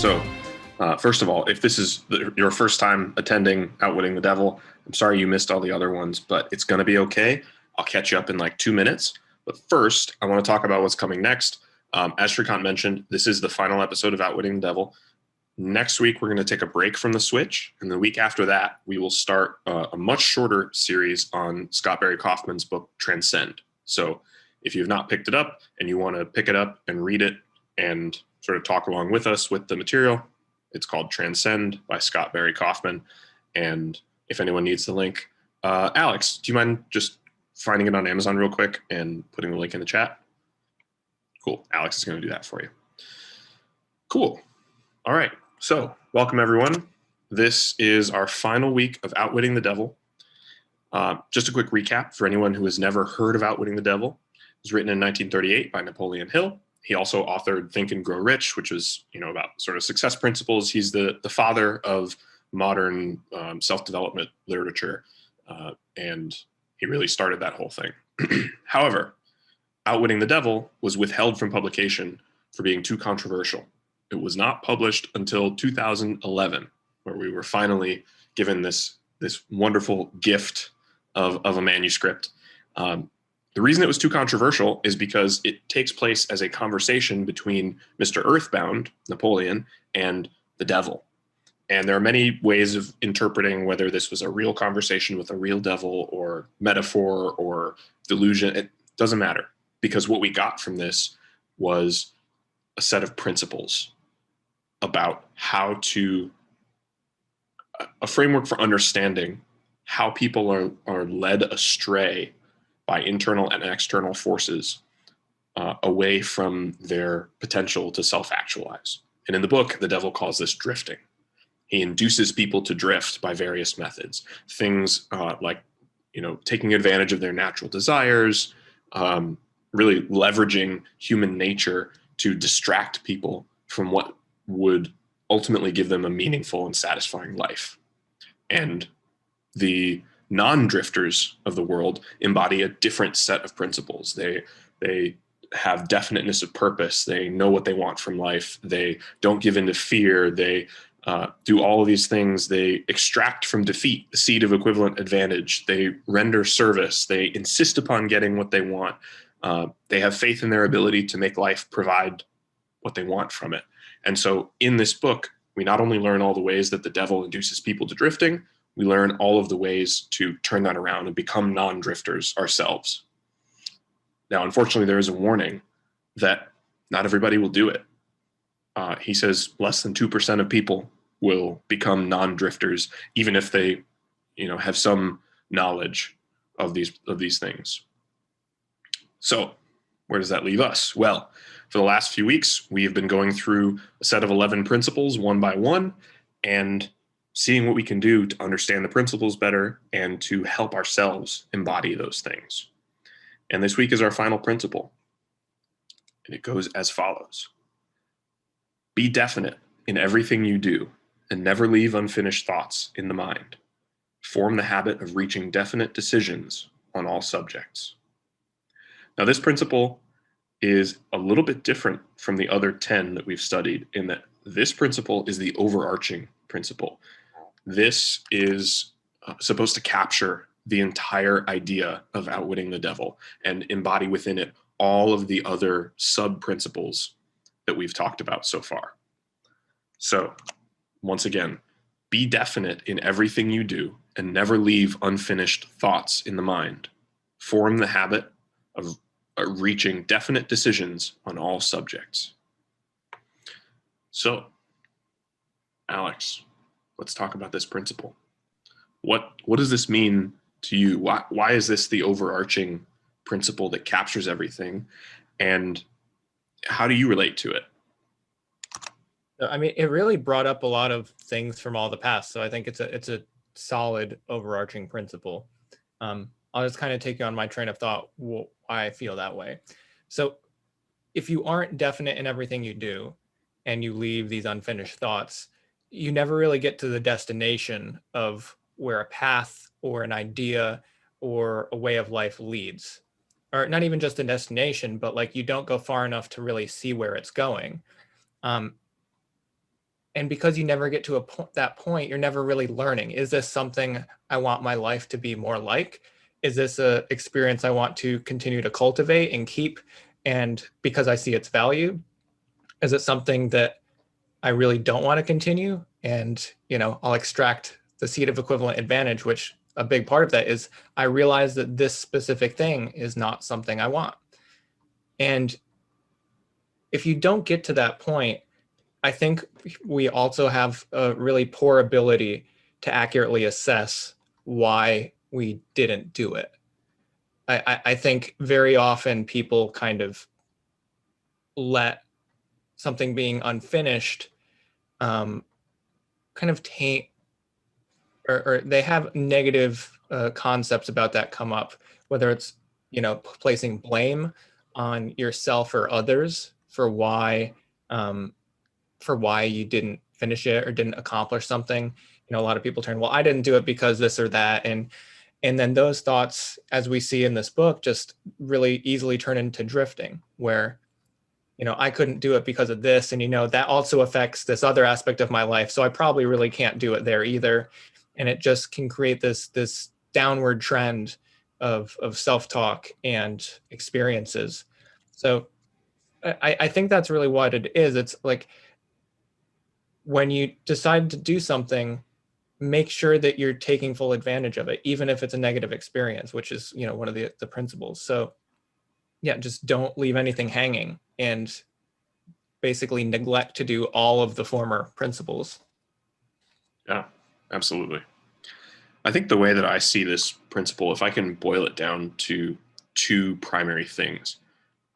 So, first of all, if this is your first time attending Outwitting the Devil, I'm sorry you missed all the other ones, but it's going to be okay. I'll catch you up in like 2 minutes. But first, I want to talk about what's coming next. As Shrikant mentioned, this is the final episode of Outwitting the Devil. Next week, we're going to take a break from the Switch. And the week after that, we will start a much shorter series on Scott Barry Kaufman's book, Transcend. So if you've not picked it up and you want to pick it up and read it and sort of talk along with us with the material, it's called Transcend by Scott Barry Kaufman. And if anyone needs the link, Alex, do you mind just finding it on Amazon real quick and putting the link in the chat? Cool. Alex is going to do that for you. Cool. All right. So welcome, everyone. This is our final week of Outwitting the Devil. Just a quick recap for anyone who has never heard of Outwitting the Devil. It was written in 1938 by Napoleon Hill. He also authored Think and Grow Rich, which was, about sort of success principles. He's the father of modern self-development literature, and he really started that whole thing. However, Outwitting the Devil was withheld from publication for being too controversial. It was not published until 2011, where we were finally given this wonderful gift of a manuscript. The reason it was too controversial is because it takes place as a conversation between Mr. Earthbound, Napoleon, and the devil. And there are many ways of interpreting whether this was a real conversation with a real devil or metaphor or delusion. It doesn't matter, because what we got from this was a set of principles about how to, a framework for understanding how people are led astray by internal and external forces away from their potential to self-actualize. And in the book, the devil calls this drifting. He induces people to drift by various methods. Things like, taking advantage of their natural desires, really leveraging human nature to distract people from what would ultimately give them a meaningful and satisfying life. And the non-drifters of the world embody a different set of principles. They have definiteness of purpose. They know what they want from life. They don't give in to fear. They do all of these things. They extract from defeat the seed of equivalent advantage. They render service. They insist upon getting what they want. They have faith in their ability to make life provide what they want from it. And so in this book, we not only learn all the ways that the devil induces people to drifting, we learn all of the ways to turn that around and become non-drifters ourselves. Now, unfortunately, there is a warning that not everybody will do it. He says less than 2% of people will become non-drifters, even if they, have some knowledge of these things. So where does that leave us? Well, for the last few weeks, we have been going through a set of 11 principles one by one and seeing what we can do to understand the principles better and to help ourselves embody those things. And this week is our final principle. And it goes as follows. Be definite in everything you do and never leave unfinished thoughts in the mind. Form the habit of reaching definite decisions on all subjects. Now, this principle is a little bit different from the other 10 that we've studied in that this principle is the overarching principle. This is supposed to capture the entire idea of outwitting the devil and embody within it all of the other sub-principles that we've talked about so far. So, once again, be definite in everything you do and never leave unfinished thoughts in the mind. Form the habit of reaching definite decisions on all subjects. So, Alex, let's talk about this principle. What does this mean to you? Why is this the overarching principle that captures everything? And how do you relate to it? I mean, it really brought up a lot of things from all the past. So I think it's a solid overarching principle. I'll just kind of take you on my train of thought, why I feel that way. So if you aren't definite in everything you do and you leave these unfinished thoughts, you never really get to the destination of where a path or an idea or a way of life leads. Or not even just a destination, but like you don't go far enough to really see where it's going. And because you never get to that point, you're never really learning. Is this something I want my life to be more like? Is this a experience I want to continue to cultivate and keep? And because I see its value, is it something that I really don't want to continue? And, I'll extract the seed of equivalent advantage, which a big part of that is I realize that this specific thing is not something I want. And if you don't get to that point, I think we also have a really poor ability to accurately assess why we didn't do it. I think very often people kind of let something being unfinished kind of taint, or they have negative concepts about that come up, whether it's placing blame on yourself or others um, for why you didn't finish it or didn't accomplish something. A lot of people turn, well, I didn't do it because this or that, and then those thoughts, as we see in this book, just really easily turn into drifting, where I couldn't do it because of this, and that also affects this other aspect of my life, so I probably really can't do it there either. And it just can create this downward trend of self-talk and experiences. So I think that's really what it is. It's like, when you decide to do something, make sure that you're taking full advantage of it, even if it's a negative experience, which is one of the principles. So yeah, just don't leave anything hanging, and basically neglect to do all of the former principles. Yeah, absolutely. I think the way that I see this principle, if I can boil it down to two primary things,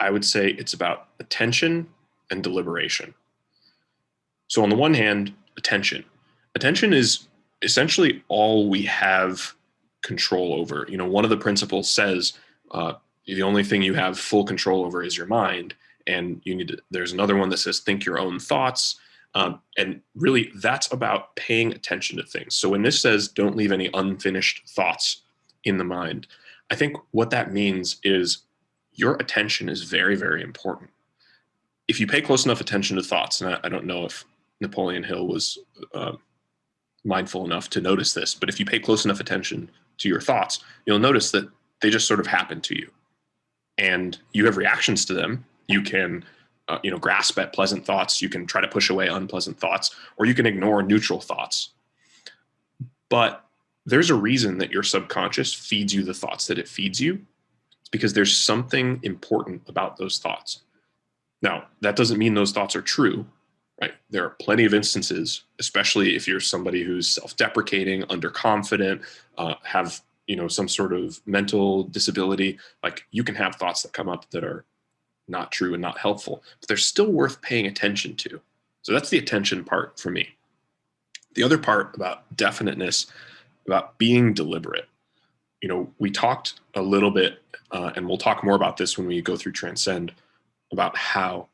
I would say it's about attention and deliberation. So, on the one hand, attention. Attention is essentially all we have control over. One of the principles says the only thing you have full control over is your mind. And there's another one that says think your own thoughts. And really, that's about paying attention to things. So when this says don't leave any unfinished thoughts in the mind, I think what that means is your attention is very, very important. If you pay close enough attention to thoughts, and I don't know if Napoleon Hill was mindful enough to notice this, but if you pay close enough attention to your thoughts, you'll notice that they just sort of happen to you. And you have reactions to them. You can grasp at pleasant thoughts. You can try to push away unpleasant thoughts, or you can ignore neutral thoughts. But there's a reason that your subconscious feeds you the thoughts that it feeds you. It's because there's something important about those thoughts. Now, that doesn't mean those thoughts are true, right? There are plenty of instances, especially if you're somebody who's self-deprecating, underconfident, have some sort of mental disability. Like, you can have thoughts that come up that are not true and not helpful, but they're still worth paying attention to. So that's the attention part for me. The other part about definiteness, about being deliberate. We talked a little bit, and we'll talk more about this when we go through Transcend, about how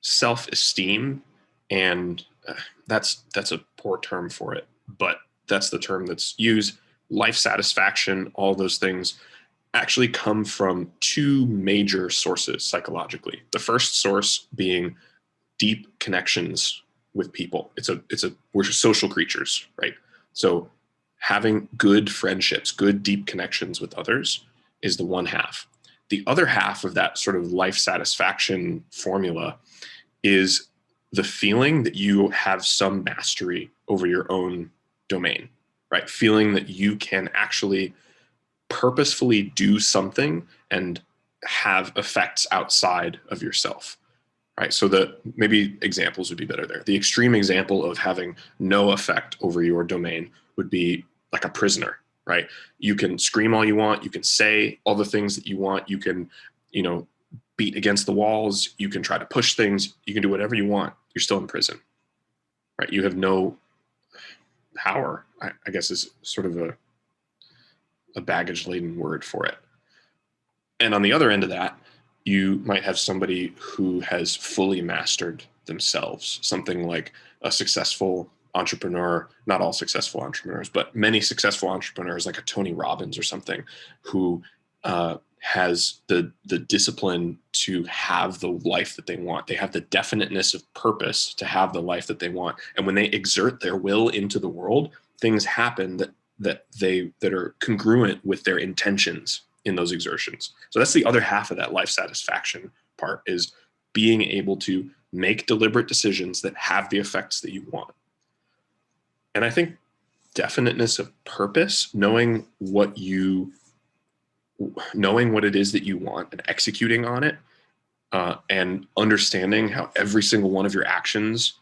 self-esteem, and that's a poor term for it, but that's the term that's used, life satisfaction, all those things actually come from two major sources psychologically. The first source being deep connections with people. We're social creatures, right? So having good friendships, good deep connections with others is the one half. The other half of that sort of life satisfaction formula is the feeling that you have some mastery over your own domain, right? Feeling that you can actually purposefully do something and have effects outside of yourself, right? So maybe examples would be better there. The extreme example of having no effect over your domain would be like a prisoner, right? You can scream all you want. You can say all the things that you want. You can, beat against the walls. You can try to push things. You can do whatever you want. You're still in prison, right? You have no power, I guess is sort of a baggage-laden word for it. And on the other end of that, you might have somebody who has fully mastered themselves, something like a successful entrepreneur, not all successful entrepreneurs, but many successful entrepreneurs like a Tony Robbins or something, who has the discipline to have the life that they want. They have the definiteness of purpose to have the life that they want. And when they exert their will into the world, things happen that are congruent with their intentions in those exertions. So that's the other half of that life satisfaction part, is being able to make deliberate decisions that have the effects that you want. And I think definiteness of purpose, knowing what it is that you want and executing on it, and understanding how every single one of your actions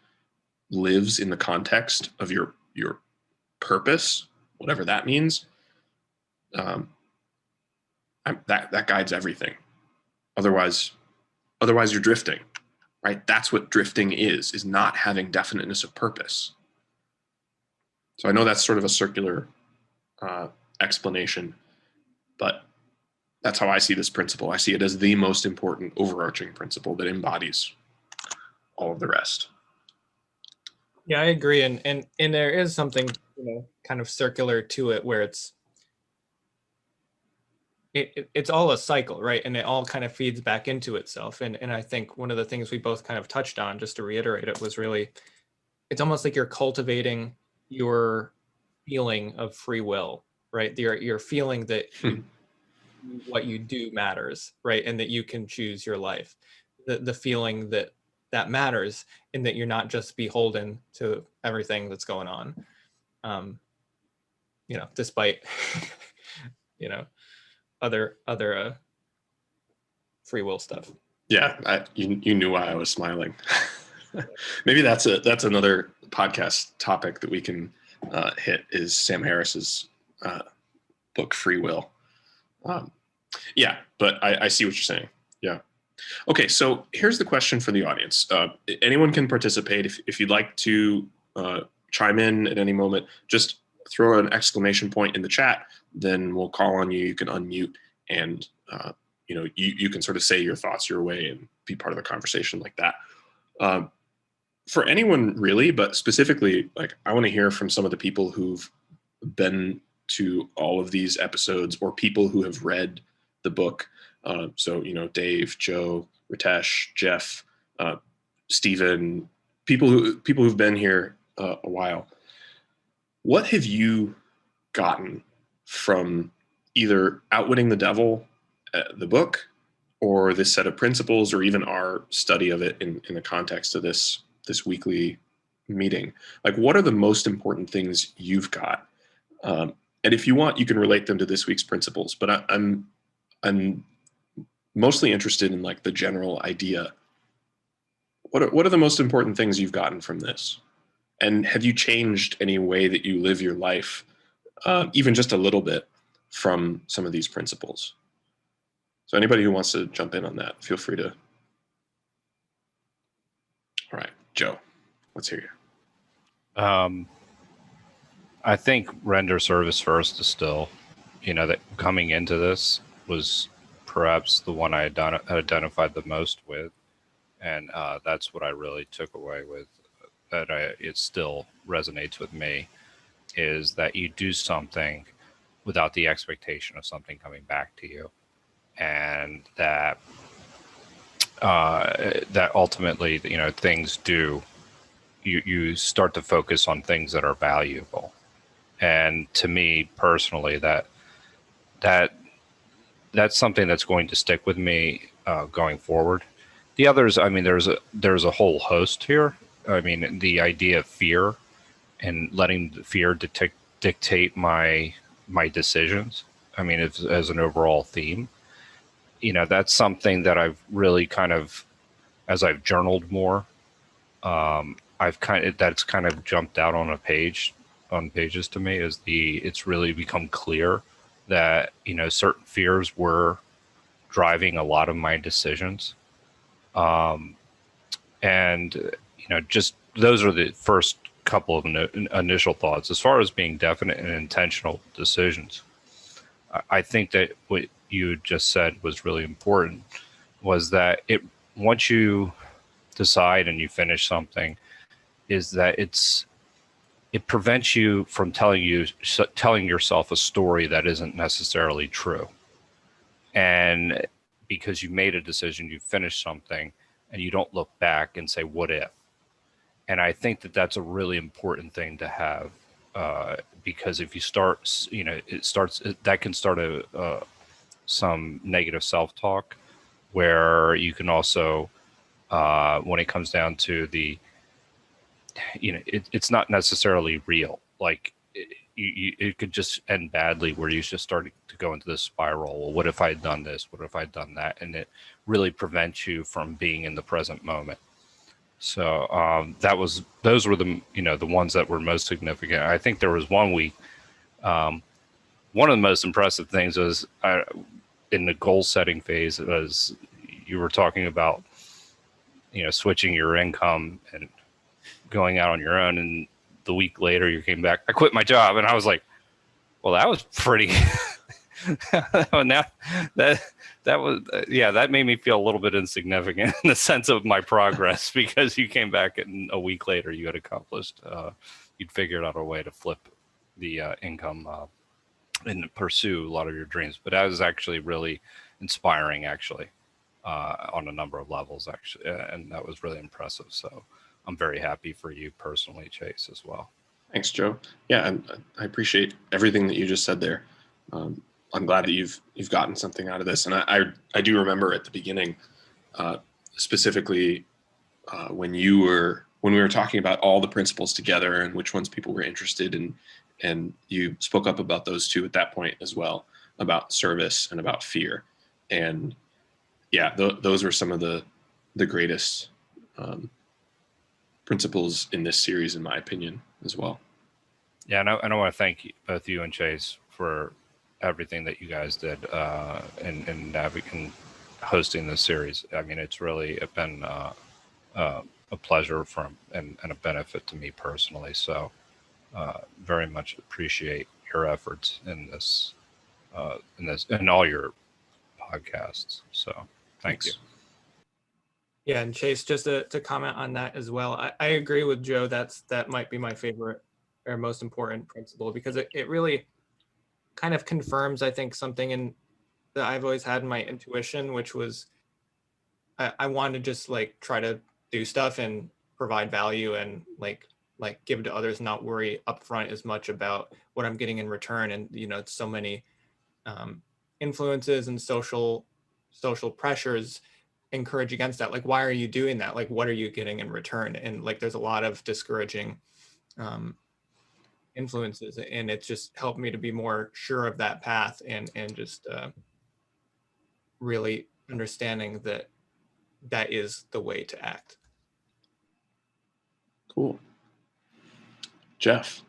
lives in the context of your purpose, whatever that means, that guides everything. Otherwise you're drifting, right? That's what drifting is not having definiteness of purpose. So I know that's sort of a circular explanation, but that's how I see this principle. I see it as the most important overarching principle that embodies all of the rest. Yeah, I agree. And there is something, kind of circular to it, where it's all a cycle, right? And it all kind of feeds back into itself. And I think one of the things we both kind of touched on, just to reiterate it, was really, it's almost like you're cultivating your feeling of free will, right? Your feeling that what you do matters, right? And that you can choose your life. The feeling that matters, and that you're not just beholden to everything that's going on. Despite other free will stuff. Yeah, you knew why I was smiling. Maybe that's another podcast topic that we can hit, is Sam Harris's book Free Will. Yeah, but I see what you're saying. Yeah. Okay, so here's the question for the audience. Anyone can participate. If you'd like to chime in at any moment, just throw an exclamation point in the chat, then we'll call on you. You can unmute, and you can sort of say your thoughts your way and be part of the conversation like that. For anyone really, but specifically, like, I want to hear from some of the people who've been to all of these episodes, or people who have read the book. So, Dave, Joe, Ritesh, Jeff, Stephen, people who've been here a while. What have you gotten from either Outwitting the Devil, the book, or this set of principles, or even our study of it in the context of this weekly meeting? Like, what are the most important things you've got? And if you want, you can relate them to this week's principles. But I'm mostly interested in, like, the general idea. What are the most important things you've gotten from this? And have you changed any way that you live your life, even just a little bit, from some of these principles? So anybody who wants to jump in on that, feel free to. All right, Joe, let's hear you. I think render service first is still, that coming into this was perhaps the one I identified the most with. And that's what I really took away with, it still resonates with me, is that you do something without the expectation of something coming back to you. And that ultimately, things do, you start to focus on things that are valuable. And to me personally, that's something that's going to stick with me going forward. The others, I mean, there's a whole host here. I mean, the idea of fear and letting the fear dictate my decisions. I mean, as an overall theme, that's something that I've really kind of, as I've journaled more, that's kind of jumped out on pages to me. It's really become clear that certain fears were driving a lot of my decisions, and just those are the first couple of initial thoughts. As far as being definite and intentional decisions, I think that what you just said was really important, was that once you decide and you finish something, is that it prevents you from telling yourself a story that isn't necessarily true. And because you made a decision, you finished something, and you don't look back and say, what if? And I think that that's a really important thing to have, because if you start, that can start some negative self-talk, where you can also, when it comes down to it's not necessarily real. Like it could just end badly, where you just start to go into this spiral. Well, what if I had done this? What if I had done that? And it really prevents you from being in the present moment. So those were the ones that were most significant. I think there was one week. One of the most impressive things was in the goal setting phase was you were talking about switching your income and going out on your own, and the week later you came back, I quit my job, and I was like, well, that was pretty. Now that was that made me feel a little bit insignificant in the sense of my progress, because you came back and a week later you had accomplished, you'd figured out a way to flip the income and pursue a lot of your dreams. But that was actually really inspiring, actually, on a number of levels, actually, and that was really impressive. So I'm very happy for you personally, Chase, as well. Thanks, Joe. Yeah, I appreciate everything that you just said there. I'm glad that you've gotten something out of this, and I do remember at the beginning, specifically when we were talking about all the principles together and which ones people were interested in, and you spoke up about those two at that point as well, about service and about fear, and those were some of the greatest principles in this series, in my opinion, as well. Yeah, and I want to thank both you and Chase for everything that you guys did in hosting this series. I mean, it's really been a pleasure and a benefit to me personally. So very much appreciate your efforts in this in all your podcasts. So thank you. Yeah, and Chase, just to comment on that as well, I agree with Joe. That might be my favorite or most important principle, because it really kind of confirms, I think, something that I've always had in my intuition, which was I want to just like try to do stuff and provide value and like give to others, not worry upfront as much about what I'm getting in return. And it's so many influences and social pressures encourage against that. Like, why are you doing that? Like, what are you getting in return? And like, there's a lot of discouraging influences, and it's just helped me to be more sure of that path, and just really understanding that is the way to act. Cool. Jeff.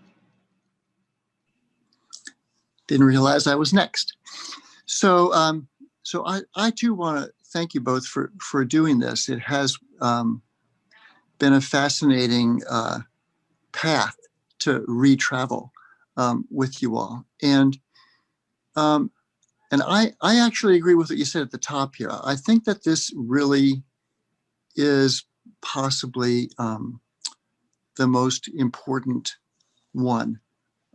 Didn't realize I was next. So I too want to thank you both for doing this. It has been a fascinating path to retravel with you all. And I actually agree with what you said at the top here. I think that this really is possibly the most important one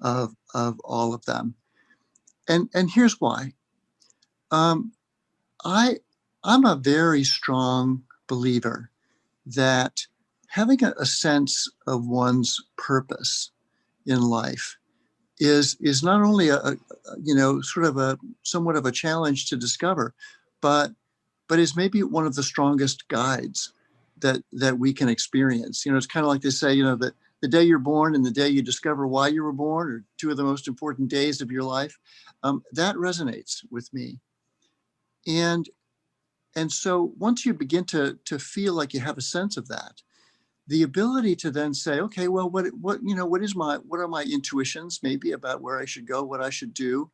of all of them. And here's why. I'm a very strong believer that having a sense of one's purpose in life is not only a somewhat of a challenge to discover, but is maybe one of the strongest guides that we can experience. It's kind of like they say, that the day you're born and the day you discover why you were born are two of the most important days of your life. That resonates with me. And so once you begin to feel like you have a sense of that, the ability to then say, okay, well, what are my intuitions maybe about where I should go, what I should do,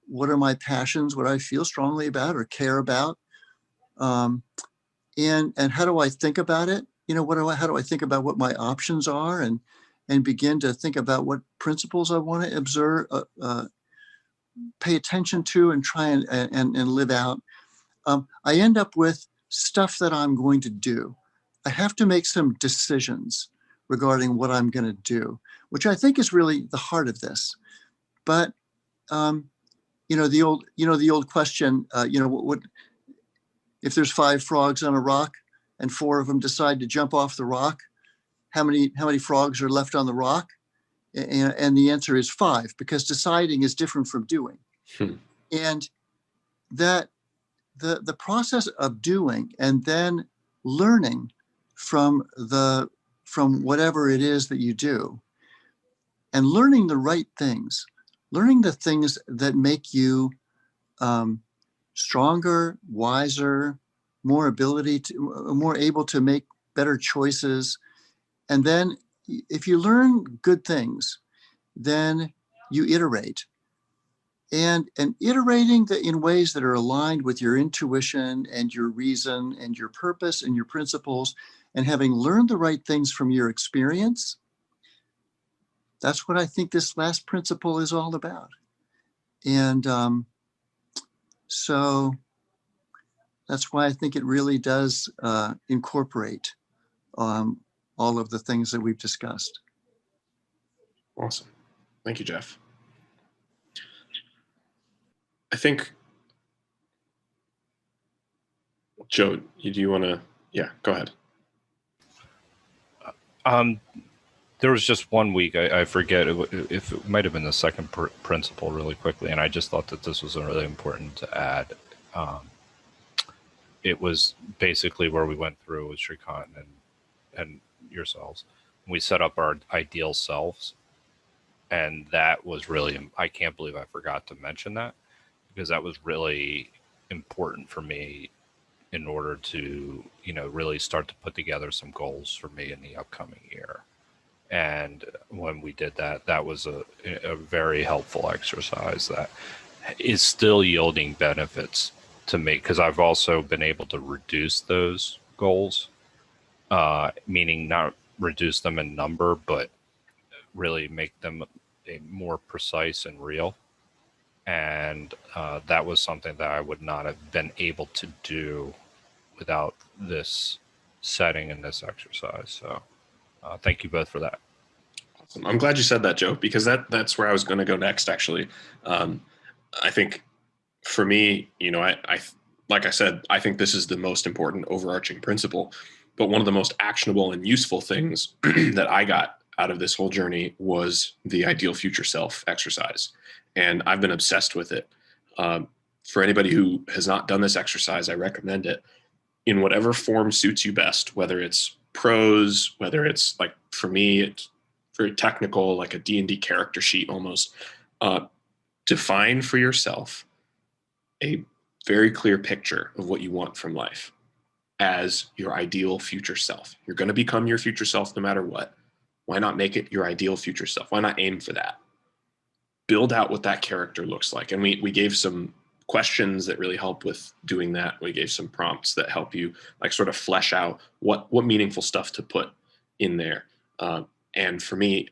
what are my passions, what I feel strongly about or care about, and how do I think about it? How do I think about what my options are, and begin to think about what principles I want to observe, pay attention to, and try and live out. I end up with stuff that I'm going to do. I have to make some decisions regarding what I'm going to do, which I think is really the heart of this. But, the old question, what if there's 5 frogs on a rock and 4 of them decide to jump off the rock, how many frogs are left on the rock? And the answer is 5, because deciding is different from doing. And that the process of doing and then learning from whatever it is that you do, and learning the right things, learning the things that make you stronger, wiser, more able to make better choices. And then if you learn good things, then you iterate. And iterating in ways that are aligned with your intuition and your reason and your purpose and your principles, and having learned the right things from your experience, that's what I think this last principle is all about. And so that's why I think it really does incorporate all of the things that we've discussed. Awesome. Thank you, Jeff. I think, Joe, do you want to? Yeah, go ahead. There was just one week, I forget if it might have been the second principle really quickly, and I just thought that this was really important to add. It was basically where we went through with Shrikant and yourselves. We set up our ideal selves, and that was really, I can't believe I forgot to mention that, because that was really important for me in order to, really start to put together some goals for me in the upcoming year. And when we did that, that was a very helpful exercise that is still yielding benefits to me, because I've also been able to reduce those goals, meaning not reduce them in number, but really make them more precise and real. And that was something that I would not have been able to do without this setting and this exercise. So thank you both for that. Awesome. I'm glad you said that, Joe, because that's where I was going to go next, actually. I think for me, I like I said, I think this is the most important overarching principle. But one of the most actionable and useful things that I got out of this whole journey was the ideal future self exercise. And I've been obsessed with it. For anybody who has not done this exercise, I recommend it in whatever form suits you best, whether it's prose, whether it's like, for me, it's very technical, like a D&D character sheet almost. Define for yourself a very clear picture of what you want from life as your ideal future self. You're going to become your future self no matter what. Why not make it your ideal future self? Why not aim for that? Build out what that character looks like. And we gave some questions that really help with doing that. We gave some prompts that help you like sort of flesh out what meaningful stuff to put in there. And for me,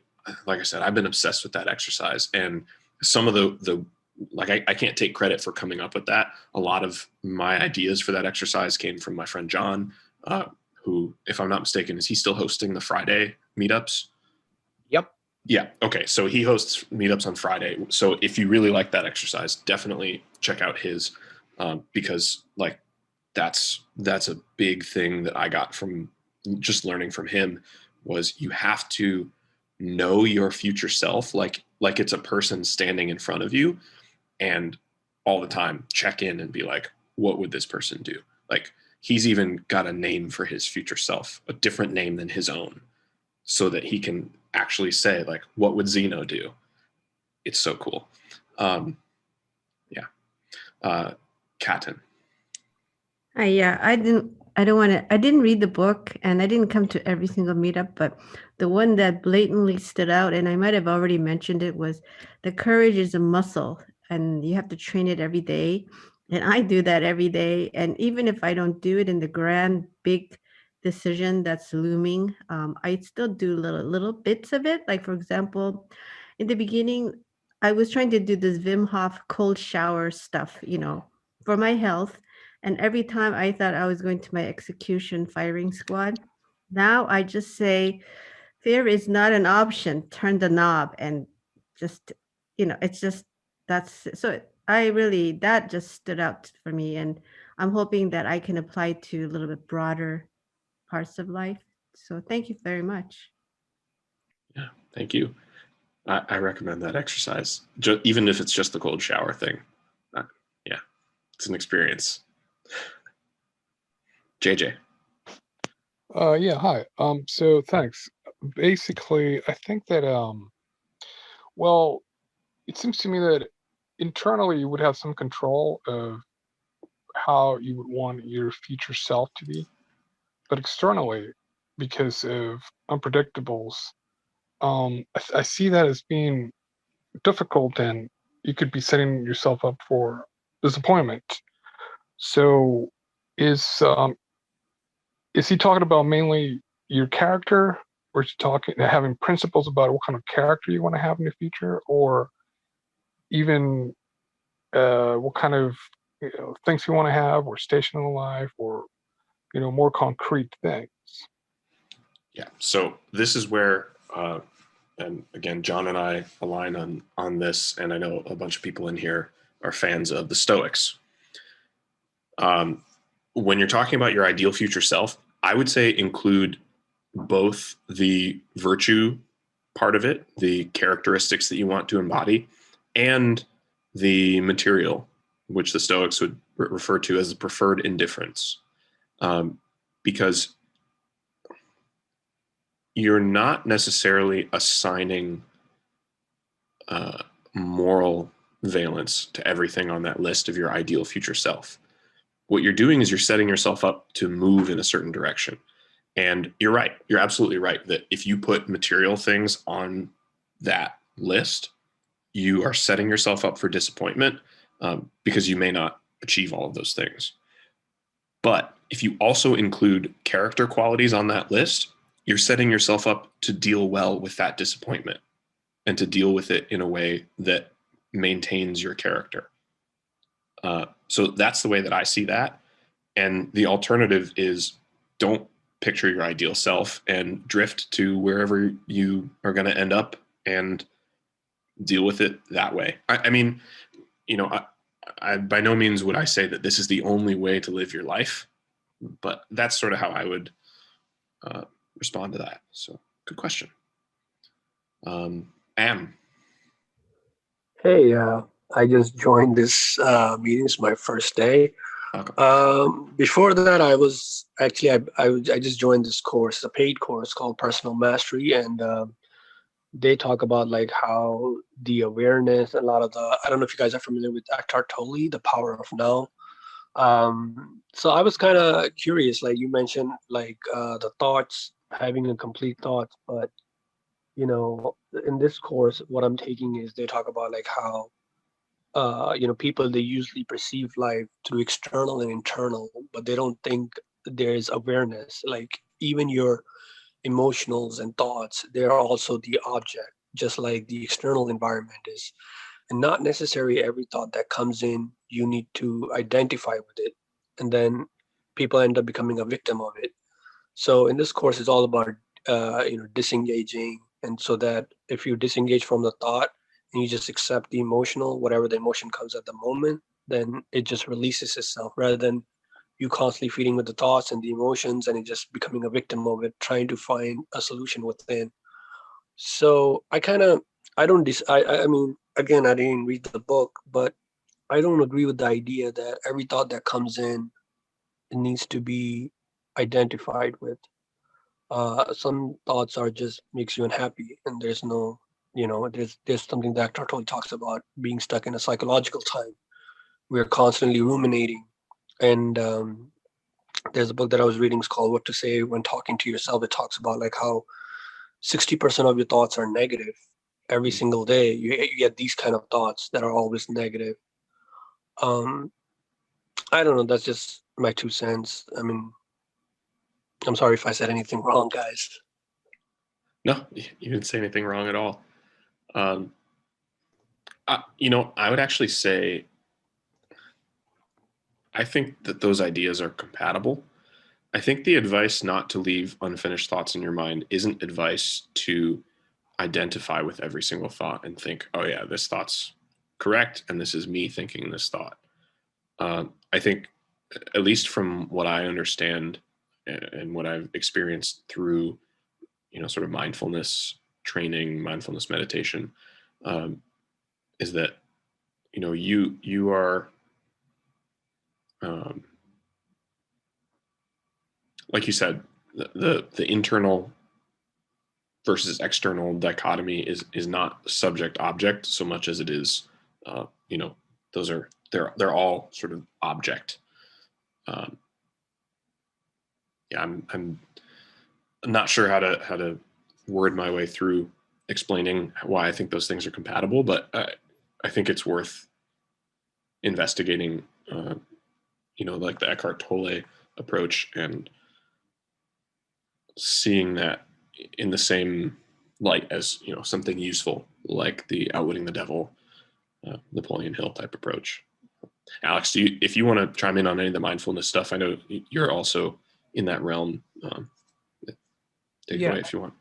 like I said, I've been obsessed with that exercise. And some of the like, I can't take credit for coming up with that. A lot of my ideas for that exercise came from my friend John, who, if I'm not mistaken, is he still hosting the Friday meetups? Yep. Yeah. Okay. So he hosts meetups on Friday. So if you really like that exercise, definitely check out his, because like that's a big thing that I got from just learning from him, was you have to know your future self like it's a person standing in front of you, and all the time check in and be like, what would this person do? Like, he's even got a name for his future self, a different name than his own, so that he can actually say, like, what would Zeno do? It's so cool. Katin. Yeah, I didn't read the book, and I didn't come to every single meetup, but the one that blatantly stood out, and I might have already mentioned it, was the courage is a muscle and you have to train it every day. And I do that every day. And even if I don't do it in the grand, big decision that's looming, I still do little bits of it. Like, for example, in the beginning, I was trying to do this Wim Hof cold shower stuff, for my health. And every time I thought I was going to my execution firing squad, now I just say, fear is not an option. Turn the knob and just, it's just, that's so that just stood out for me, and I'm hoping that I can apply to a little bit broader parts of life. So thank you very much. Yeah, thank you. I recommend that exercise, even if it's just the cold shower thing. Yeah, it's an experience. JJ. Yeah, hi. So thanks. Basically, I think that well, it seems to me that internally you would have some control of how you would want your future self to be, but externally, because of unpredictables, I see that as being difficult, and you could be setting yourself up for disappointment. So, is is he talking about mainly your character, or is he talking having principles about what kind of character you want to have in the future, or even what kind of things you want to have, or station in life, or more concrete things? Yeah. So this is where, and again, John and I align on this, and I know a bunch of people in here are fans of the Stoics. When you're talking about your ideal future self, I would say include both the virtue part of it, the characteristics that you want to embody, and the material, which the Stoics would refer to as the preferred indifference. Because you're not necessarily assigning moral valence to everything on that list of your ideal future self. What you're doing is you're setting yourself up to move in a certain direction. And you're right. You're absolutely right that if you put material things on that list, you are setting yourself up for disappointment because you may not achieve all of those things. But if you also include character qualities on that list, you're setting yourself up to deal well with that disappointment and to deal with it in a way that maintains your character. So that's the way that I see that. And the alternative is don't picture your ideal self and drift to wherever you are going to end up and deal with it that way. I mean, I by no means would I say that this is the only way to live your life, but that's sort of how I would respond to that. So good question. Am. Hey, I just joined this meeting. It's my first day. Before that, I was actually I just joined this course, a paid course called Personal Mastery, and they talk about like how the awareness, a lot of the, I don't know if you guys are familiar with Eckhart Tolle, the power of now. So I was kind of curious, like you mentioned, like the thoughts, having a complete thought, but in this course, what I'm taking is they talk about like how people, they usually perceive life through external and internal, but they don't think there's awareness. Like even your emotionals and thoughts, they're also the object, just like the external environment is. And not necessarily every thought that comes in, you need to identify with it. And then people end up becoming a victim of it. So in this course, it's all about, disengaging. And so that if you disengage from the thought, and you just accept the emotional, whatever the emotion comes at the moment, then it just releases itself rather than you constantly feeding with the thoughts and the emotions and it just becoming a victim of it, trying to find a solution within. So I don't, I mean, again, I didn't read the book, but I don't agree with the idea that every thought that comes in, it needs to be identified with. Some thoughts are just makes you unhappy, and there's no, there's something that totally talks about being stuck in a psychological time. We're constantly ruminating, and there's a book that I was reading. It's called "What to Say When Talking to Yourself." It talks about like how 60% of your thoughts are negative. Every single day, you get these kind of thoughts that are always negative. Um, I don't know. That's just my 2 cents. I mean, I'm sorry if I said anything wrong, guys. No, you didn't say anything wrong at all. I would actually say I think that those ideas are compatible. I think the advice not to leave unfinished thoughts in your mind isn't advice to identify with every single thought and think, oh yeah, this thought's correct, and this is me thinking this thought. I think, at least from what I understand and what I've experienced through, sort of mindfulness training, mindfulness meditation, is that, you are, like you said, the internal versus external dichotomy is not subject object so much as it is, they're all sort of object. I'm not sure how to word my way through explaining why I think those things are compatible, but I think it's worth investigating, like the Eckhart Tolle approach, and seeing that in the same light as, something useful, like the Outwitting the Devil, Napoleon Hill type approach. Alex, if you want to chime in on any of the mindfulness stuff, I know you're also in that realm. Take it away if you want.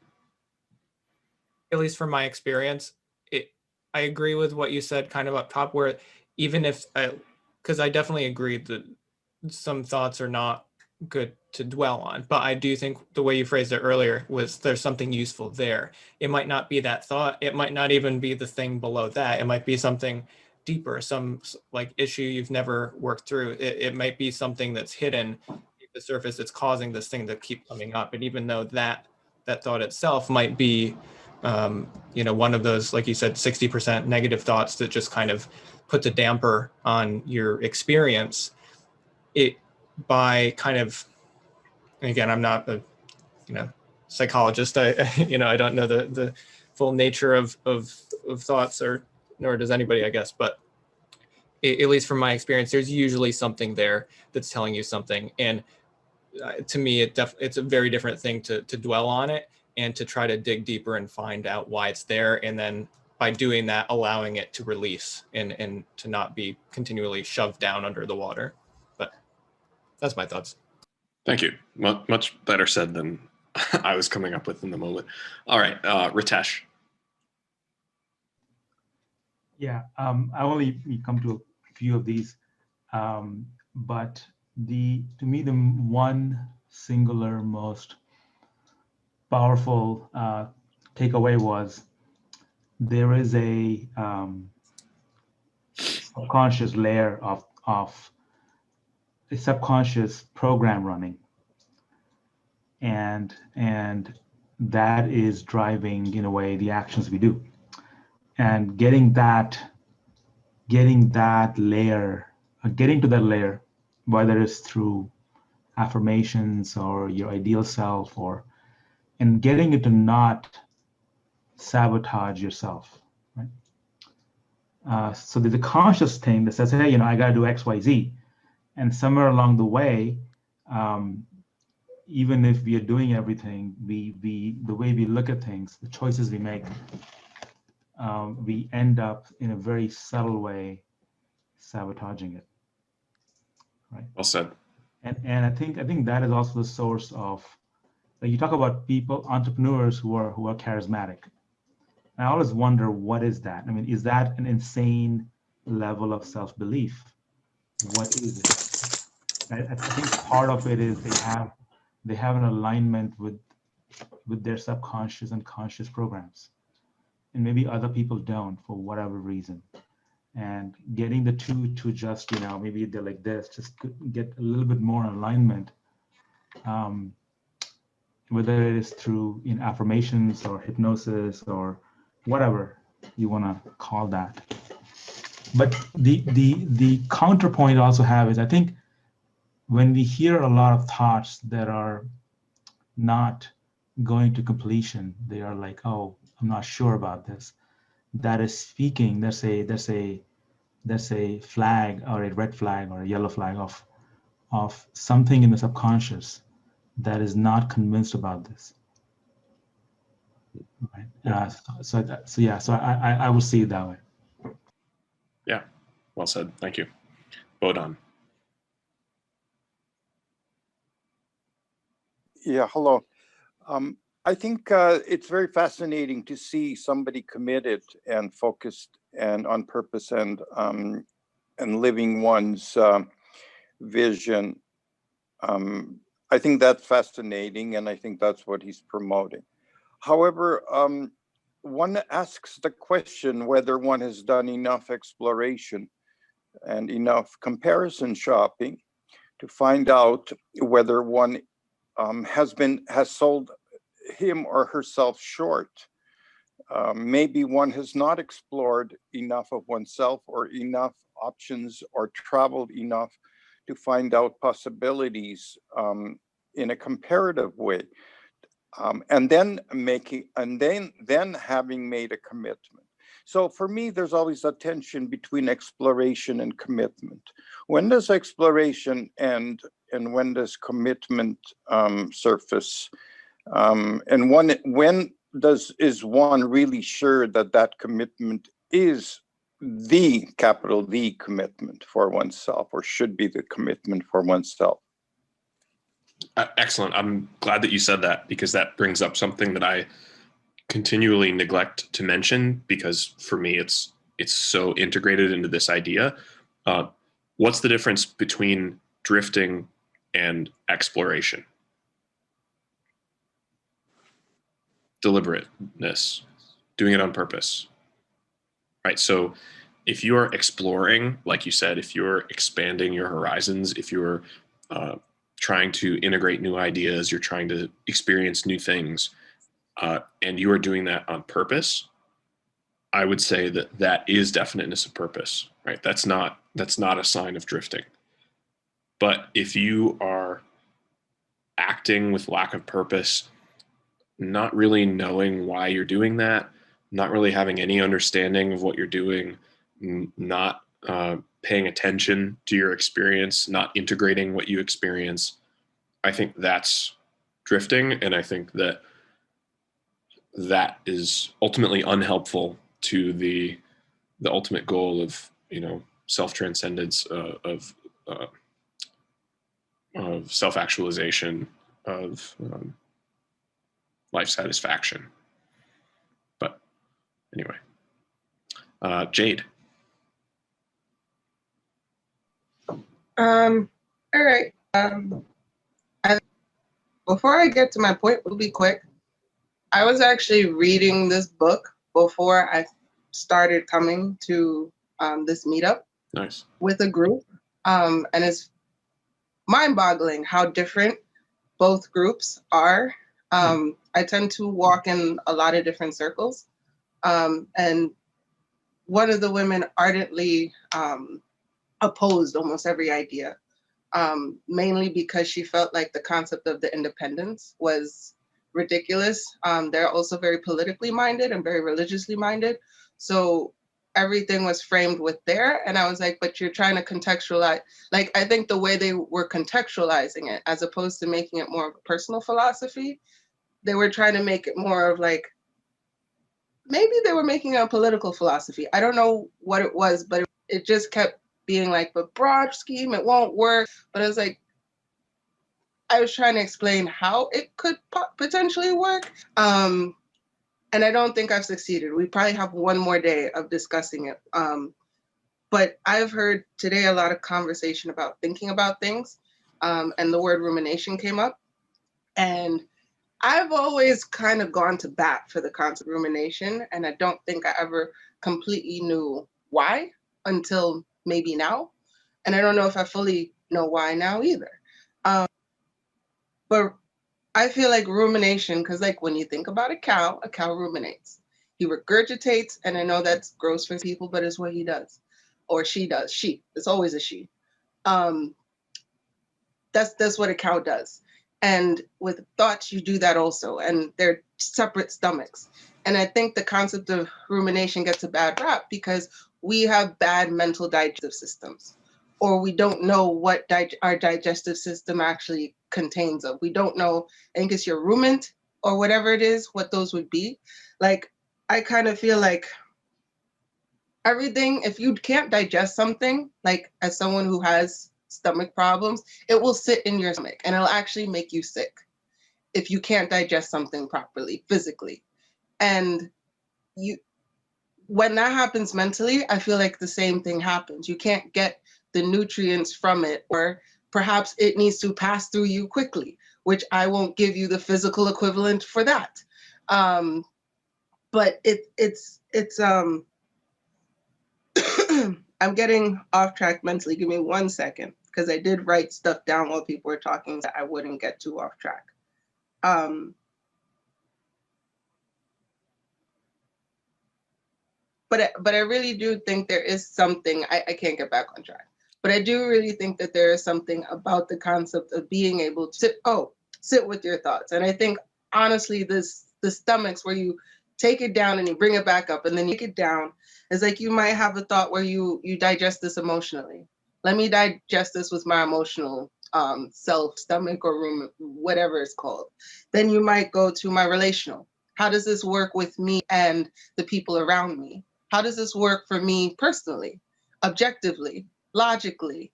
At least from my experience, I agree with what you said kind of up top, where even if because I definitely agree that some thoughts are not good to dwell on, but I do think the way you phrased it earlier was there's something useful there. It might not be that thought. It might not even be the thing below that. It might be something deeper, some like issue you've never worked through. It might be something that's hidden at the surface that's causing this thing to keep coming up. And even though that thought itself might be one of those, like you said, 60% negative thoughts that just kind of puts a damper on your experience, it by kind of, and again, I'm not a psychologist. I don't know the full nature of thoughts, or nor does anybody, I guess, but at least from my experience, there's usually something there that's telling you something. And to me, it's a very different thing to dwell on it and to try to dig deeper and find out why it's there. And then by doing that, allowing it to release and to not be continually shoved down under the water. But that's my thoughts. Thank you. Much better said than I was coming up with in the moment. All right, Ritesh. Yeah, I only come to a few of these, but to me the one singular most powerful takeaway was there is a subconscious layer of a subconscious program running, and that is driving in a way the actions we do, and getting to that layer, whether it's through affirmations or your ideal self, and getting it to not sabotage yourself, right? So there's a conscious thing that says, hey, I got to do X, Y, Z. And somewhere along the way, even if we are doing everything, the way we look at things, the choices we make, we end up in a very subtle way sabotaging it, right? Well said. And I think that is also the source of, like, you talk about people, entrepreneurs who are charismatic. I always wonder, what is that? I mean, is that an insane level of self-belief? What is it? I think part of it is they have an alignment with their subconscious and conscious programs, and maybe other people don't for whatever reason. And getting the two to just, maybe they're like this, just get a little bit more alignment, whether it is through affirmations or hypnosis or whatever you want to call that. But the counterpoint I also have is, I think when we hear a lot of thoughts that are not going to completion, they are like, oh, I'm not sure about this. That is speaking, there's a flag or a red flag or a yellow flag of something in the subconscious that is not convinced about this. Right. So I will see it that way. Yeah, well said. Thank you. Bodan. Yeah, hello. I think it's very fascinating to see somebody committed and focused on purpose and living one's vision. I think that's fascinating, and I think that's what he's promoting. However, one asks the question whether one has done enough exploration and enough comparison shopping to find out whether one has sold him or herself short. Maybe one has not explored enough of oneself or enough options or traveled enough to find out possibilities in a comparative way. And then having made a commitment. So for me, there's always a tension between exploration and commitment. When does exploration end, and when does commitment surface? And when is one really sure that that commitment is the capital D commitment for oneself, or should be the commitment for oneself? Excellent. I'm glad that you said that, because that brings up something that I continually neglect to mention, because for me it's so integrated into this idea. What's the difference between drifting and exploration? Deliberateness, doing it on purpose, right? So if you're exploring, like you said, if you're expanding your horizons, if you're trying to integrate new ideas, you're trying to experience new things, and you are doing that on purpose, I would say that that is definiteness of purpose, right? That's not a sign of drifting. But if you are acting with lack of purpose, not really knowing why you're doing that, not really having any understanding of what you're doing, not paying attention to your experience, not integrating what you experience, I think that's drifting. And I think that that is ultimately unhelpful to the ultimate goal of, self-transcendence, of self-actualization, of life satisfaction. But anyway, Jade. All right. Before I get to my point, we'll be quick. I was actually reading this book before I started coming to this meetup. Nice. With a group. And it's mind-boggling how different both groups are. I tend to walk in a lot of different circles. And one of the women ardently opposed almost every idea, mainly because she felt like the concept of the independence was ridiculous. They're also very politically minded and very religiously minded. So everything was framed with there. And I was like, but you're trying to contextualize. Like, I think the way they were contextualizing it, as opposed to making it more of a personal philosophy, they were trying to make it more of like, maybe they were making a political philosophy. I don't know what it was, but it just kept being like, but broad scheme, it won't work. But I was like, I was trying to explain how it could potentially work. And I don't think I've succeeded. We probably have one more day of discussing it. But I've heard today a lot of conversation about thinking about things, and the word rumination came up. And I've always kind of gone to bat for the concept of rumination, and I don't think I ever completely knew why until maybe now. And I don't know if I fully know why now either. But I feel like rumination, because like when you think about a cow ruminates. He regurgitates, and I know that's gross for people, but it's what he does. Or she does. She. It's always a she. That's what a cow does. And with thoughts, you do that also. And they're separate stomachs. And I think the concept of rumination gets a bad rap because we have bad mental digestive systems, or we don't know what our digestive system actually contains of. We don't know, I think it's your rument or whatever it is, what those would be. Like, I kind of feel like everything, if you can't digest something, like as someone who has stomach problems, it will sit in your stomach and it'll actually make you sick if you can't digest something properly, physically. And when that happens mentally, I feel like the same thing happens. You can't get the nutrients from it, or perhaps it needs to pass through you quickly, which I won't give you the physical equivalent for that. But it's I'm getting off track mentally. Give me 1 second, because I did write stuff down while people were talking so I wouldn't get too off track. But I really do think there is something, I can't get back on track, but I do really think that there is something about the concept of being able to sit with your thoughts. And I think honestly, the stomachs where you take it down and you bring it back up and then you take it down, is like you might have a thought where you digest this emotionally. Let me digest this with my emotional self, stomach or room, whatever it's called. Then you might go to my relational. How does this work with me and the people around me? How does this work for me personally, objectively, logically,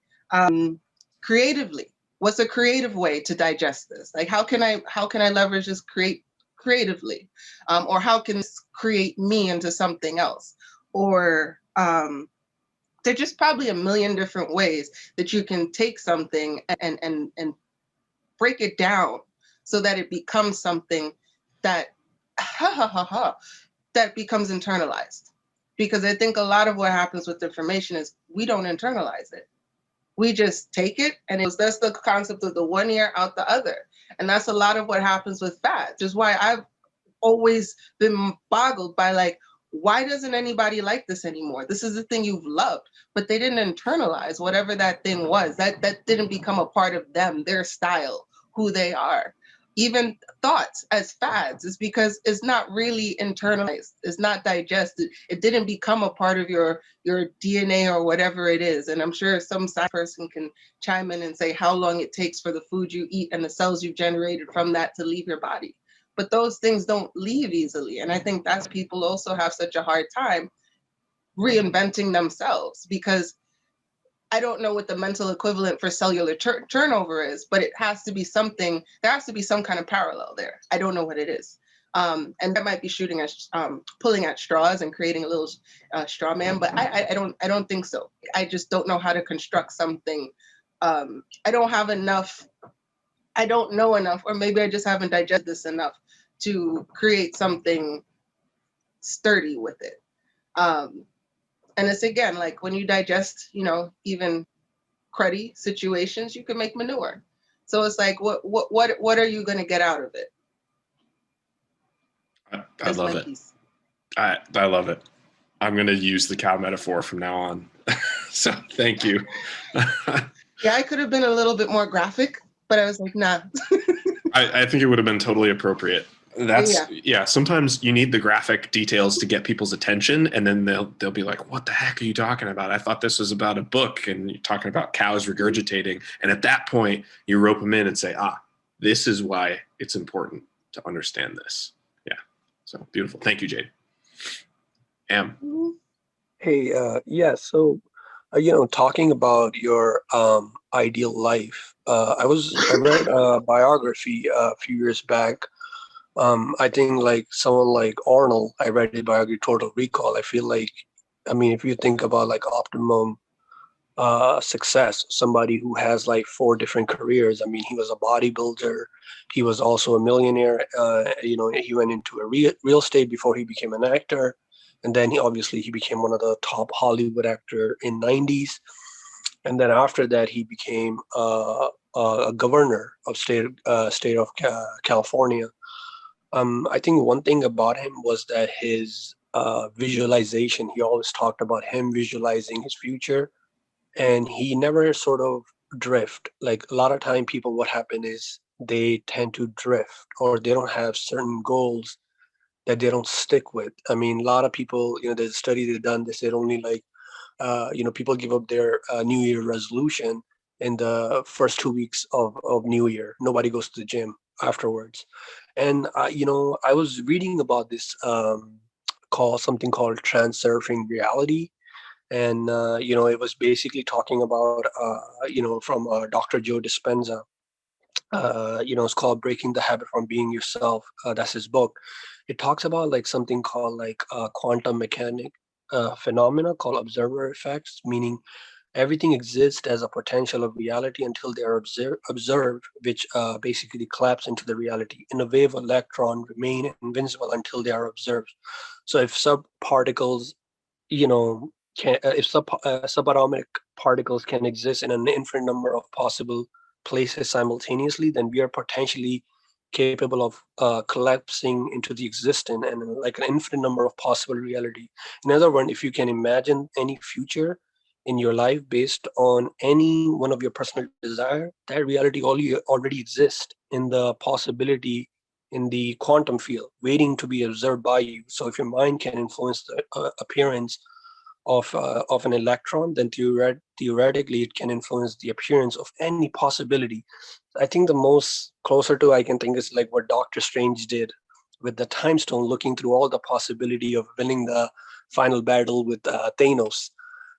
creatively? What's a creative way to digest this? Like, how can I leverage this creatively? Or how can this create me into something else? Or there's just probably a million different ways that you can take something and break it down so that it becomes something that that becomes internalized. Because I think a lot of what happens with information is we don't internalize it. We just take it, and that's the concept of the one ear out the other. And that's a lot of what happens with fads, which is why I've always been boggled by, like, why doesn't anybody like this anymore? This is the thing you've loved, but they didn't internalize whatever that thing was. That didn't become a part of them, their style, who they are. Even thoughts as fads is because it's not really internalized. It's not digested. It didn't become a part of your DNA or whatever it is. And I'm sure some science person can chime in and say how long it takes for the food you eat and the cells you generated from that to leave your body. But those things don't leave easily. And I think that's people also have such a hard time reinventing themselves, because I don't know what the mental equivalent for cellular turnover is, but it has to be something. There has to be some kind of parallel there. I don't know what it is. And that might be shooting at, pulling at straws and creating a little straw man, but I don't think so. I just don't know how to construct something. I don't have enough. I don't know enough, or maybe I just haven't digested this enough to create something sturdy with it. And it's, again, like when you digest, even cruddy situations, you can make manure. So it's like, what are you going to get out of it? I love it. I love it. I'm going to use the cow metaphor from now on. So thank you. Yeah, I could have been a little bit more graphic, but I was like, nah. I think it would have been totally appropriate. Yeah. Sometimes you need the graphic details to get people's attention, and then they'll be like, "What the heck are you talking about? I thought this was about a book, and you're talking about cows regurgitating." And at that point, you rope them in and say, this is why it's important to understand this. Yeah. So beautiful. Thank you, Jade. Hey, yeah. So, talking about your ideal life, I read a biography a few years back. I think like someone like Arnold, I read his biography, Total Recall. I feel like, if you think about like optimum success, somebody who has like 4 different careers. He was a bodybuilder. He was also a millionaire. He went into a real estate before he became an actor. And then he became one of the top Hollywood actor in 90s. And then after that, he became a governor of state of California. I think one thing about him was that his visualization, he always talked about him visualizing his future, and he never sort of drift. Like a lot of time people, what happen is they tend to drift, or they don't have certain goals that they don't stick with. A lot of people, there's a study they've done, they said only like, people give up their New Year resolution in the first 2 weeks of New Year. Nobody goes to the gym afterwards. And, I was reading about this something called transurfing reality. And, it was basically talking about, from Dr. Joe Dispenza. It's called Breaking the Habit from Being Yourself. That's his book. It talks about like something called like quantum phenomena called observer effects, meaning everything exists as a potential of reality until they are observed, which basically collapse into the reality. In a wave, electron remain invisible until they are observed. So if subparticles, if subatomic particles can exist in an infinite number of possible places simultaneously, then we are potentially capable of collapsing into the existent and like an infinite number of possible reality. In other words, if you can imagine any future in your life based on any one of your personal desire, that reality already exists in the possibility in the quantum field, waiting to be observed by you. So if your mind can influence the appearance of an electron, then theoretically it can influence the appearance of any possibility. I think the most closer to I can think is like what Doctor Strange did with the time stone, looking through all the possibility of winning the final battle with Thanos.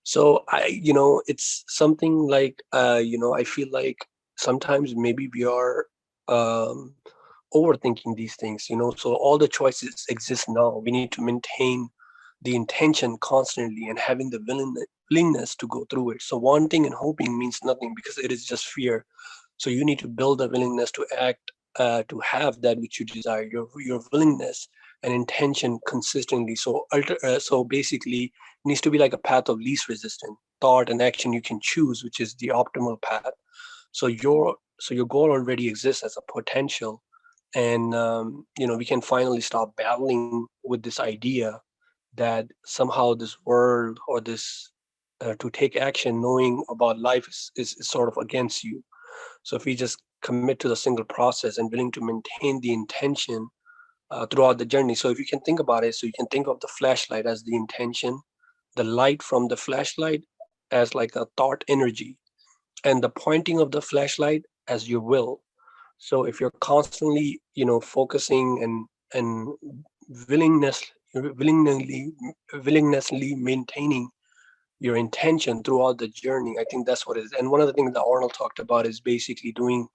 So it's something like, I feel like sometimes maybe we are um, overthinking these things, so all the choices exist now. We need to maintain the intention constantly and having the willingness to go through it. So wanting and hoping means nothing because it is just fear. So you need to build a willingness to act, to have that which you desire, your willingness and intention consistently. So basically, it needs to be like a path of least resistance, thought and action you can choose, which is the optimal path. So your goal already exists as a potential, and we can finally stop battling with this idea that somehow this world or this to take action knowing about life is sort of against you. So if we just commit to the single process and willing to maintain the intention throughout the journey. So if you can think about it, so you can think of the flashlight as the intention, the light from the flashlight as like a thought energy, and the pointing of the flashlight as your will. So if you're constantly, focusing and willingness, willingly, willingnessly maintaining your intention throughout the journey, I think that's what it is. And one of the things that Arnold talked about is basically doing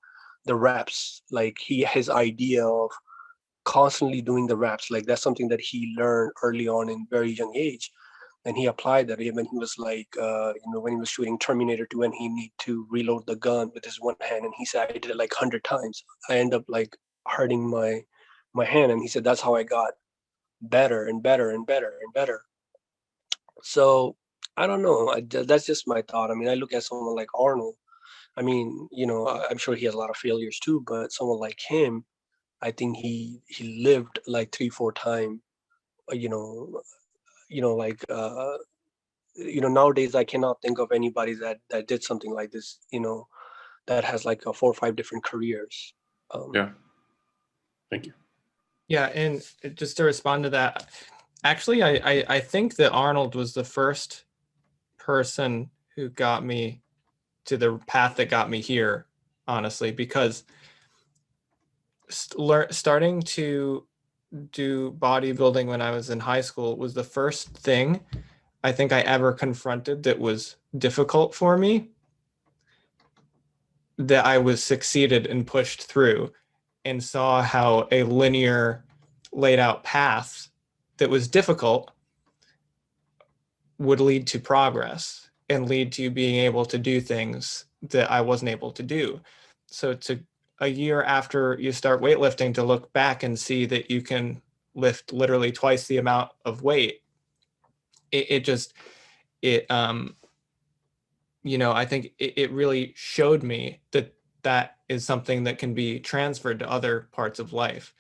the reps. Like his idea of constantly doing the reps, like that's something that he learned early on in very young age, and he applied that when he was like when he was shooting Terminator 2 and he need to reload the gun with his one hand, and he said, I did it like 100 times. I end up like hurting my hand, and he said that's how I got better and better and better and better. So I don't know. That's just my thought. I mean, I look at someone like Arnold. I mean, I'm sure he has a lot of failures too, but someone like him, I think he lived like 3-4 times. You know, like nowadays I cannot think of anybody that did something like this. That has like 4 or 5 different careers. Yeah. Thank you. Yeah, and just to respond to that, actually, I think that Arnold was the first person who got me to the path that got me here, honestly, because starting to do bodybuilding when I was in high school was the first thing I think I ever confronted that was difficult for me, that I was succeeded and pushed through, and saw how a linear laid out path that was difficult would lead to progress and lead to being able to do things that I wasn't able to do. So to a year after you start weightlifting, to look back and see that you can lift literally twice the amount of weight, I think it really showed me that that is something that can be transferred to other parts of life.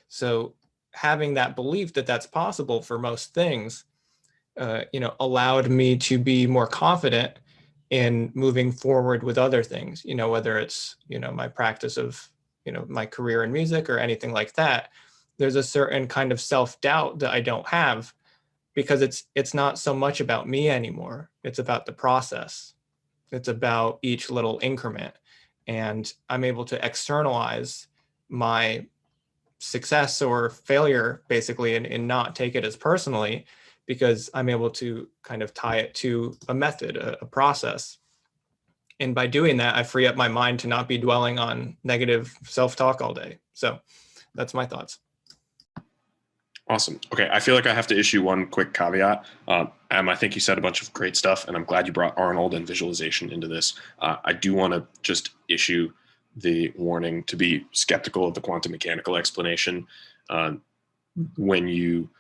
So having that belief that that's possible for most things, allowed me to be more confident in moving forward with other things, whether it's, my practice of, my career in music or anything like that. There's a certain kind of self-doubt that I don't have because it's not so much about me anymore. It's about the process. It's about each little increment. And I'm able to externalize my success or failure basically and not take it as personally, because I'm able to kind of tie it to a method, a process. And by doing that, I free up my mind to not be dwelling on negative self-talk all day. So that's my thoughts. Awesome. Okay, I feel like I have to issue one quick caveat. I think you said a bunch of great stuff, and I'm glad you brought Arnold and visualization into this. I do want to just issue the warning to be skeptical of the quantum mechanical explanation. When you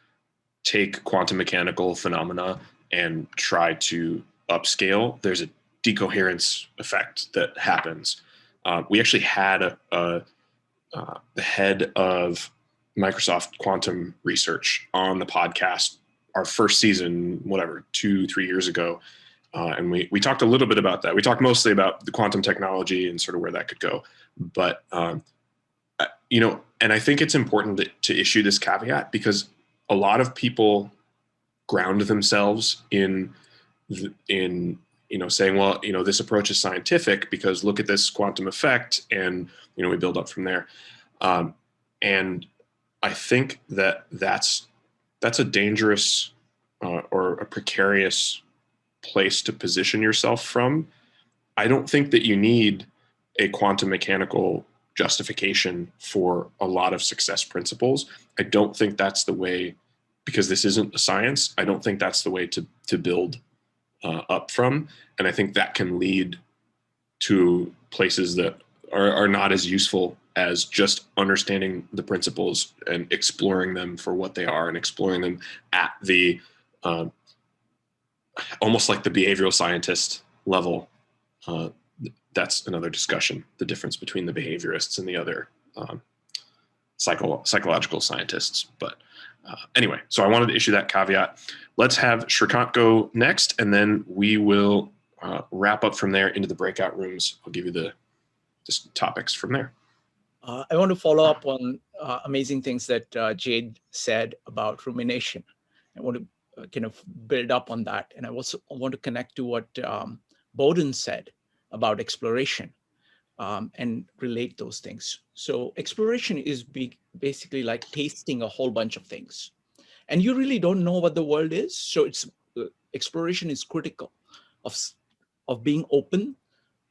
take quantum mechanical phenomena and try to upscale, there's a decoherence effect that happens. We actually had the head of Microsoft quantum research on the podcast, our first season, 2-3 years ago. And we talked a little bit about that. We talked mostly about the quantum technology and sort of where that could go. But, and I think it's important to issue this caveat because a lot of people ground themselves in saying, well, this approach is scientific because look at this quantum effect, and we build up from there. And I think that's a dangerous or a precarious place to position yourself from. I don't think that you need a quantum mechanical justification for a lot of success principles. I don't think that's the way, because this isn't a science. I don't think that's the way to build up from. And I think that can lead to places that are not as useful as just understanding the principles and exploring them for what they are and exploring them at the almost like the behavioral scientist level. That's another discussion, the difference between the behaviorists and the other psychological scientists. But anyway, so I wanted to issue that caveat. Let's have Shrikant go next, and then we will wrap up from there into the breakout rooms. I'll give you the topics from there. I want to follow up on amazing things that Jade said about rumination. I want to kind of build up on that. And I also want to connect to what Bowden said about exploration and relate those things. So exploration is basically like tasting a whole bunch of things. And you really don't know what the world is. So exploration is critical of being open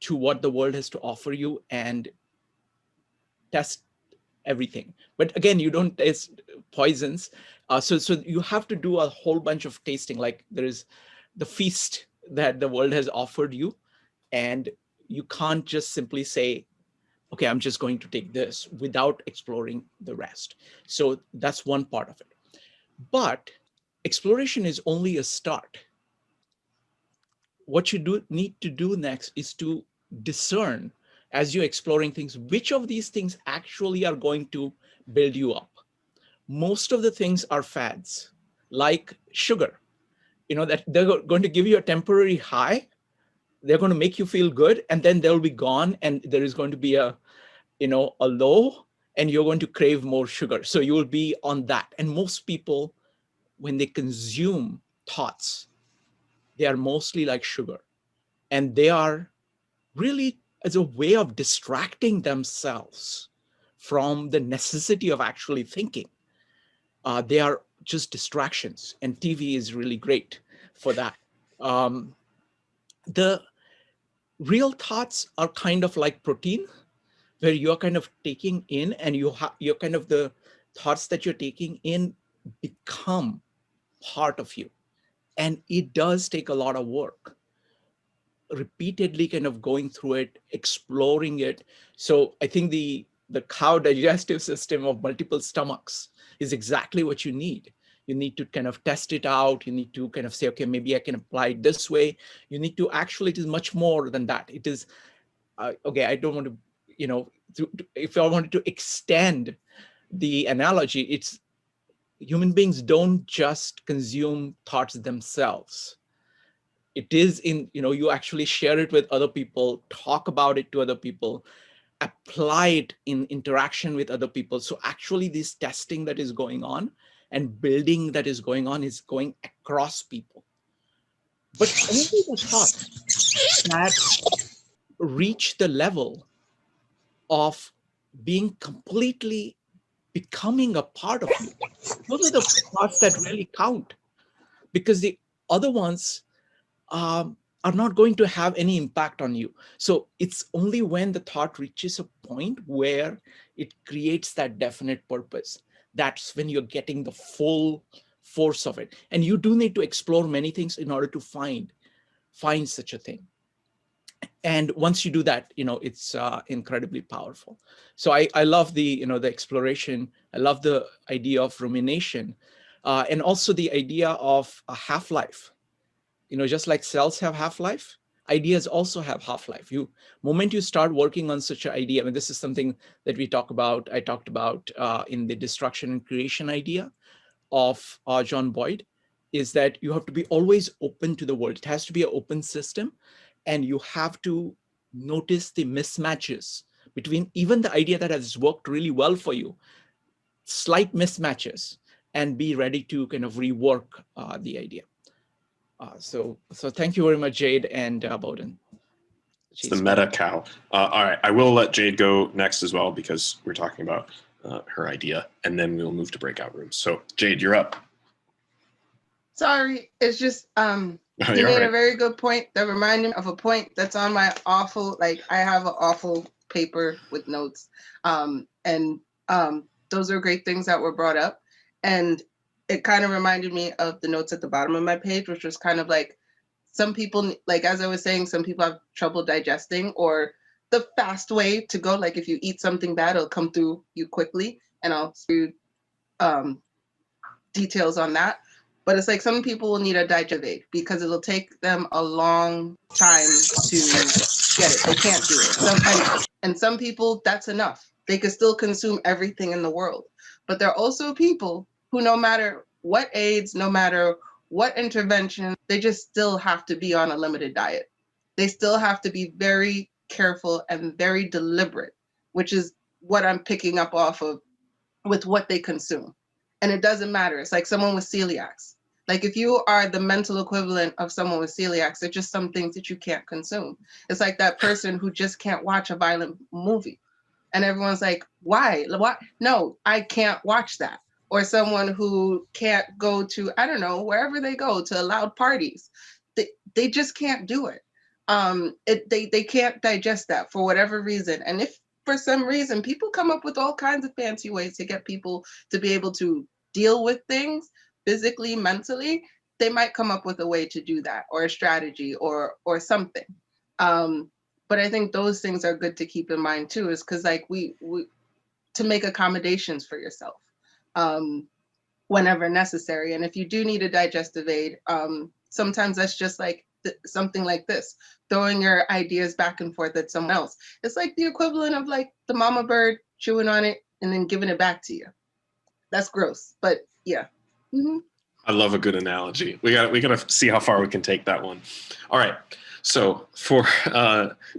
to what the world has to offer you and test everything. But again, you don't taste poisons. So you have to do a whole bunch of tasting. Like there is the feast that the world has offered you. And you can't just simply say, okay, I'm just going to take this without exploring the rest. So that's one part of it. But exploration is only a start. What you need to do next is to discern, as you're exploring things, which of these things actually are going to build you up. Most of the things are fads, like sugar, that they're going to give you a temporary high. They're going to make you feel good, and then they'll be gone, and there is going to be a low, and you're going to crave more sugar. So you will be on that. And most people, when they consume thoughts, they are mostly like sugar, and they are really as a way of distracting themselves from the necessity of actually thinking. They are just distractions, and TV is really great for that. The real thoughts are kind of like protein, where you're kind of taking in, and you're kind of the thoughts that you're taking in become part of you. And it does take a lot of work, repeatedly kind of going through it, exploring it. So I think the cow digestive system of multiple stomachs is exactly what you need. You need to kind of test it out. You need to kind of say, okay, maybe I can apply it this way. You need to actually, it is much more than that. It is, okay, I don't want to, if I wanted to extend the analogy, it's human beings don't just consume thoughts themselves. It is you actually share it with other people, talk about it to other people, apply it in interaction with other people. So actually this testing that is going on and building that is going on is going across people. But only the thoughts that reach the level of being completely becoming a part of you, those are the thoughts that really count, because the other ones are not going to have any impact on you. So it's only when the thought reaches a point where it creates that definite purpose, that's when you're getting the full force of it. And you do need to explore many things in order to find such a thing. And once you do that, it's incredibly powerful. So I love the exploration. I love the idea of rumination, and also the idea of a half-life. Just like cells have half-life, ideas also have half-life. Moment you start working on such an idea, I mean, this is something that I talked about in the destruction and creation idea of John Boyd, is that you have to be always open to the world. It has to be an open system, and you have to notice the mismatches between even the idea that has worked really well for you, slight mismatches, and be ready to kind of rework the idea. So thank you very much, Jade and Bowden. It's the meta cow. All right, I will let Jade go next as well, because we're talking about her idea, and then we'll move to breakout rooms. So Jade, you're up. Sorry, it's just you made a very good point that reminded me of a point that's on my awful, I have an awful paper with notes. And those are great things that were brought up. And it kind of reminded me of the notes at the bottom of my page, which was kind of like, some people, as I was saying, some people have trouble digesting, or the fast way to go, if you eat something bad, it'll come through you quickly. And I'll do details on that. But it's some people will need a digest aid because it'll take them a long time to get it. They can't do it. And some people, that's enough. They can still consume everything in the world. But there are also people who, no matter what aids, no matter what intervention, they just still have to be on a limited diet. They still have to be very careful and very deliberate, which is what I'm picking up off of with what they consume. And it doesn't matter. It's like someone with celiacs. If you are the mental equivalent of someone with celiacs, there's just some things that you can't consume. It's like that person who just can't watch a violent movie. And everyone's like, why? No, I can't watch that. Or someone who can't go to, I don't know, wherever they go to loud parties. They just can't do it. They can't digest that for whatever reason. And if for some reason people come up with all kinds of fancy ways to get people to be able to deal with things physically, mentally, they might come up with a way to do that, or a strategy, or something. But I think those things are good to keep in mind too, is because we to make accommodations for yourself whenever necessary. And if you do need a digestive aid, sometimes that's just something like this, throwing your ideas back and forth at someone else. It's like the equivalent of the mama bird chewing on it and then giving it back to you. That's gross, but yeah. Mm-hmm. I love a good analogy. We gotta see how far we can take that one. All right. So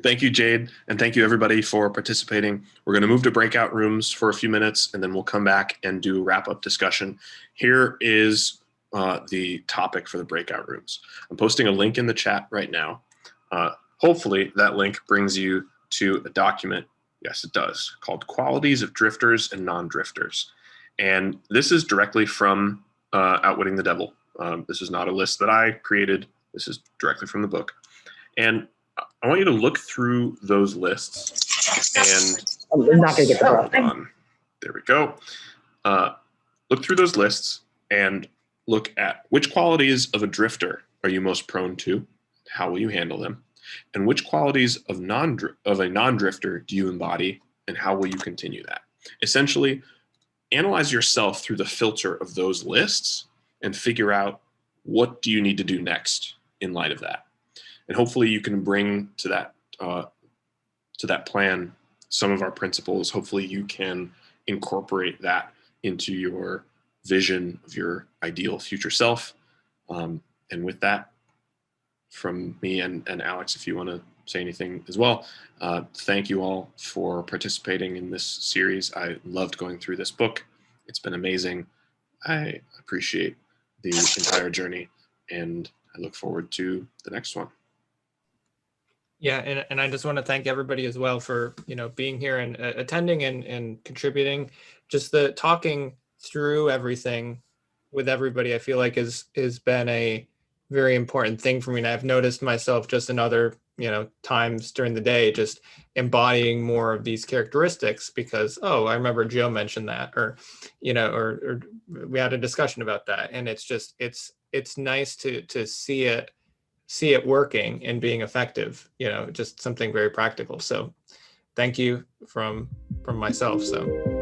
thank you, Jade, and thank you everybody for participating. We're going to move to breakout rooms for a few minutes, and then we'll come back and do wrap-up discussion. Here is the topic for the breakout rooms. I'm posting a link in the chat right now. Hopefully that link brings you to a document. Yes, it does, called Qualities of Drifters and Non-Drifters. And this is directly from Outwitting the Devil. This is not a list that I created. This is directly from the book. And I want you to look through those lists and I'm not going to get the on. There we go. Look through those lists and look at which qualities of a drifter are you most prone to? How will you handle them? And which qualities of a non-drifter do you embody, and how will you continue that? Essentially, analyze yourself through the filter of those lists and figure out what do you need to do next in light of that. And hopefully you can bring to that plan some of our principles. Hopefully you can incorporate that into your vision of your ideal future self. And with that, from me and Alex, if you want to say anything as well, thank you all for participating in this series. I loved going through this book. It's been amazing. I appreciate the entire journey, and I look forward to the next one. Yeah, and I just want to thank everybody as well for being here and attending and contributing. Just the talking through everything with everybody, I feel like has been a very important thing for me. And I've noticed myself just in other times during the day, just embodying more of these characteristics because, oh, I remember Joe mentioned that, or we had a discussion about that. And it's just, it's nice to see it working and being effective, just something very practical. So thank you from myself. So.